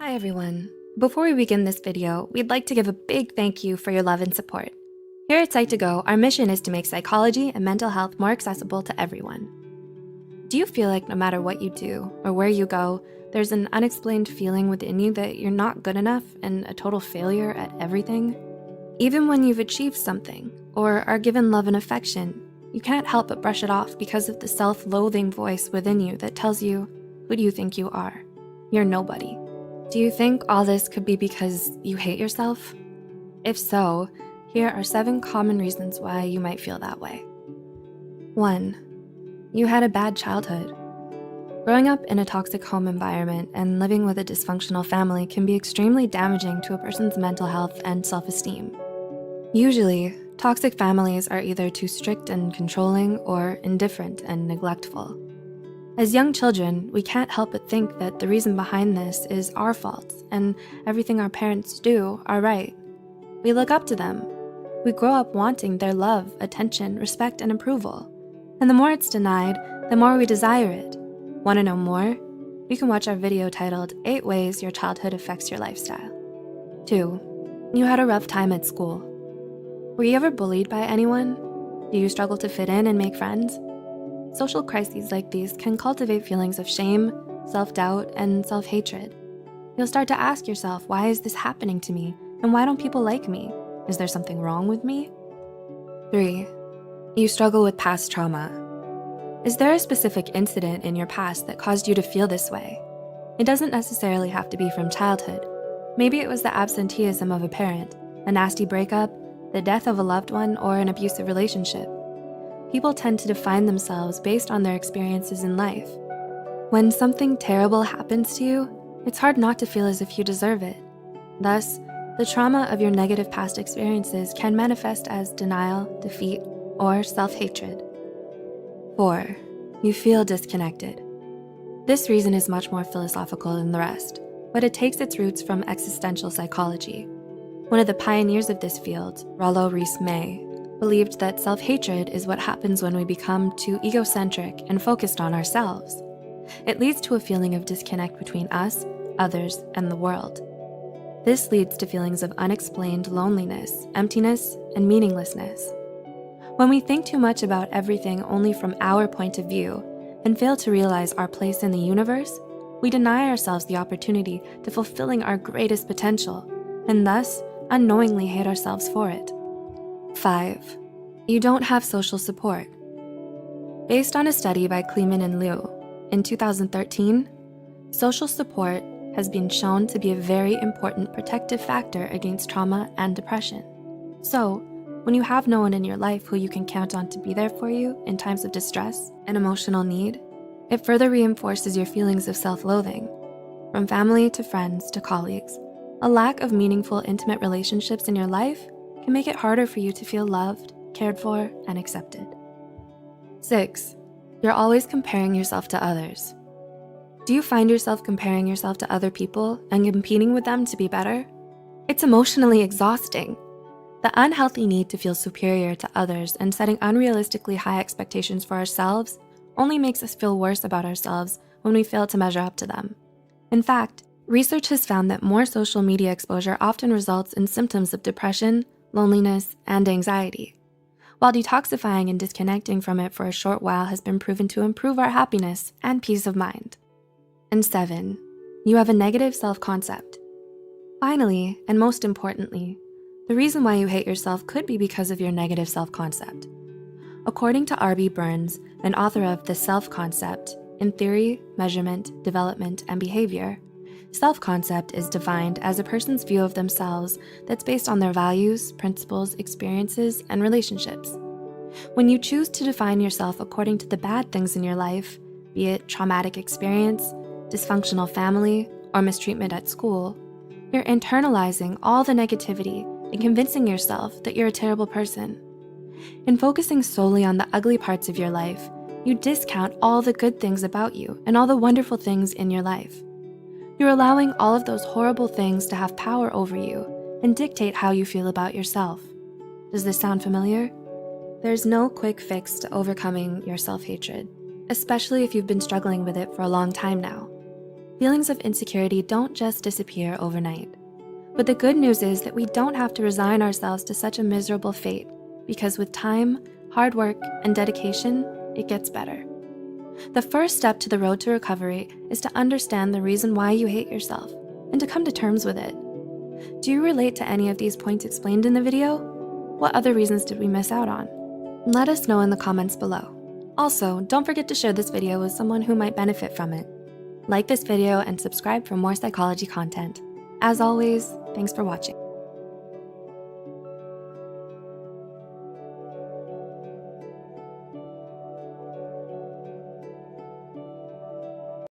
Hi everyone. Before we begin this video, we'd like to give a big thank you for your love and support. Here at PSYCH2GO, our mission is to make psychology and mental health more accessible to everyone. Do you feel like no matter what you do or where you go, there's an unexplained feeling within you that you're not good enough and a total failure at everything? Even when you've achieved something or are given love and affection, you can't help but brush it off because of the self-loathing voice within you that tells you, who do you think you are? You're nobody. Do you think all this could be because you hate yourself? If so, here are 7 common reasons why you might feel that way. 1. You had a bad childhood. Growing up in a toxic home environment and living with a dysfunctional family can be extremely damaging to a person's mental health and self-esteem. Usually, toxic families are either too strict and controlling or indifferent and neglectful. As young children, we can't help but think that the reason behind this is our faults and everything our parents do are right. We look up to them. We grow up wanting their love, attention, respect, and approval. And the more it's denied, the more we desire it. Want to know more? You can watch our video titled 8 Ways Your Childhood Affects Your Lifestyle. 2. You had a rough time at school. Were you ever bullied by anyone? Do you struggle to fit in and make friends? Social crises like these can cultivate feelings of shame, self-doubt, and self-hatred. You'll start to ask yourself, why is this happening to me? And why don't people like me? Is there something wrong with me? 3. You struggle with past trauma. Is there a specific incident in your past that caused you to feel this way? It doesn't necessarily have to be from childhood. Maybe it was the absenteeism of a parent, a nasty breakup, the death of a loved one, or an abusive relationship. People tend to define themselves based on their experiences in life. When something terrible happens to you, it's hard not to feel as if you deserve it. Thus, the trauma of your negative past experiences can manifest as denial, defeat, or self-hatred. 4. You feel disconnected. This reason is much more philosophical than the rest, but it takes its roots from existential psychology. One of the pioneers of this field, Rollo Rees-May, believed that self-hatred is what happens when we become too egocentric and focused on ourselves. It leads to a feeling of disconnect between us, others, and the world. This leads to feelings of unexplained loneliness, emptiness, and meaninglessness. When we think too much about everything only from our point of view and fail to realize our place in the universe, we deny ourselves the opportunity to fulfilling our greatest potential, and thus unknowingly hate ourselves for it. 5. You don't have social support. Based on a study by Kleeman and Liu in 2013, social support has been shown to be a very important protective factor against trauma and depression. So, when you have no one in your life who you can count on to be there for you in times of distress and emotional need, it further reinforces your feelings of self-loathing. From family to friends to colleagues, a lack of meaningful, intimate relationships in your life can make it harder for you to feel loved, cared for, and accepted. 6. You're always comparing yourself to others. Do you find yourself comparing yourself to other people and competing with them to be better? It's emotionally exhausting. The unhealthy need to feel superior to others and setting unrealistically high expectations for ourselves only makes us feel worse about ourselves when we fail to measure up to them. In fact, research has found that more social media exposure often results in symptoms of depression, loneliness, and anxiety, while detoxifying and disconnecting from it for a short while has been proven to improve our happiness and peace of mind. And 7, you have a negative self-concept. Finally, and most importantly, the reason why you hate yourself could be because of your negative self-concept. According to R.B. Burns, an author of The Self-Concept in Theory, Measurement, Development, and Behavior, self-concept is defined as a person's view of themselves that's based on their values, principles, experiences, and relationships. When you choose to define yourself according to the bad things in your life, be it traumatic experience, dysfunctional family, or mistreatment at school, you're internalizing all the negativity and convincing yourself that you're a terrible person. In focusing solely on the ugly parts of your life, you discount all the good things about you and all the wonderful things in your life. You're allowing all of those horrible things to have power over you and dictate how you feel about yourself. Does this sound familiar? There's no quick fix to overcoming your self-hatred, especially if you've been struggling with it for a long time now. feelings of insecurity don't just disappear overnight. But the good news is that we don't have to resign ourselves to such a miserable fate, because with time, hard work, and dedication, it gets better. The first step to the road to recovery is to understand the reason why you hate yourself and to come to terms with it. Do you relate to any of these points explained in the video? What other reasons did we miss out on? Let us know in the comments below. Also, don't forget to share this video with someone who might benefit from it. Like this video and subscribe for more psychology content. As always, thanks for watching.